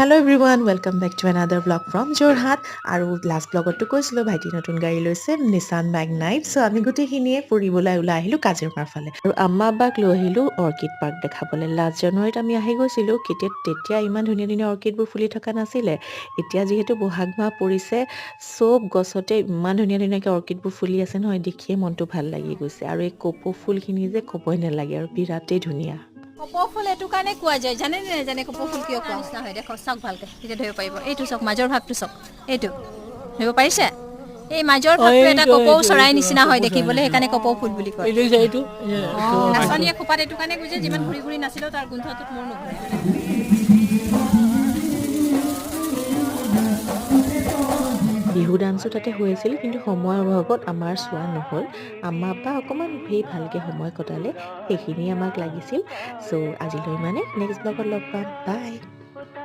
Hello everyone, welcome back to another vlog from Jorhat. আৰু last ব্লগতো কৈছিলোঁ ভাইটি নতুন গাড়ী লৈছে নিছান মেগনাইট। চ' আমি গোটেইখিনিয়ে ফুৰিবলৈ ওলাই আহিলোঁ কাজিৰঙাৰ ফালে। আৰু আম্মা আব্বাক লৈ আহিলোঁ অৰ্কিড পাৰ্ক দেখাবলৈ। লাষ্ট জানুৱাৰীত আমি আহি গৈছিলোঁ, তেতিয়া ইমান ধুনীয়া ধুনীয়া অৰ্কিডবোৰ ফুলি থকা নাছিলে। এতিয়া যিহেতু বহাগ মাহ পৰিছে, চব গছতে ইমান ধুনীয়া ধুনীয়াকৈ অৰ্কিডবোৰ ফুলি আছে নহয়, দেখিয়ে মনটো ভাল লাগি গৈছে। আৰু এই কপৌ ফুলখিনি যে ক'বই নালাগে আৰু বিৰাটেই ধুনীয়া। কপৌ ফুল এইটো কাৰণে কোৱা যায় জানে নে নাজানে? কপৌ ফুল কিয় কোৱা নিচিনা হয় দেখক, চাওক ভালকে, তেতিয়া ধৰিব পাৰিব। এইটো চাওক, মাজৰ ভাগটো চাওক, এইটো ধৰিব পাৰিছে? এই মাজৰ ভাগটো এটা কপৌ চৰাই নিচিনা হয় দেখিবলৈ, সেইকাৰণে কপৌ ফুল বুলি কয়। নাচনীয়ে খোপাত এইটো কাৰণে গুজে, যিমান ঘূৰি ঘূৰি নাছিলেও তাৰ গোন্ধটোত মোৰ নুঘূৰে। বিহু ডান্সো তাতে হৈ আছিল, কিন্তু সময়ৰ অভাৱত আমাৰ চোৱা নহ'ল। আম্মা আব্বা অকণমান ভালকৈ সময় কটালে, সেইখিনি আমাক লাগিছিল। চ' আজিলৈ নেক্সট ব্লগত লগ পাম, বাই।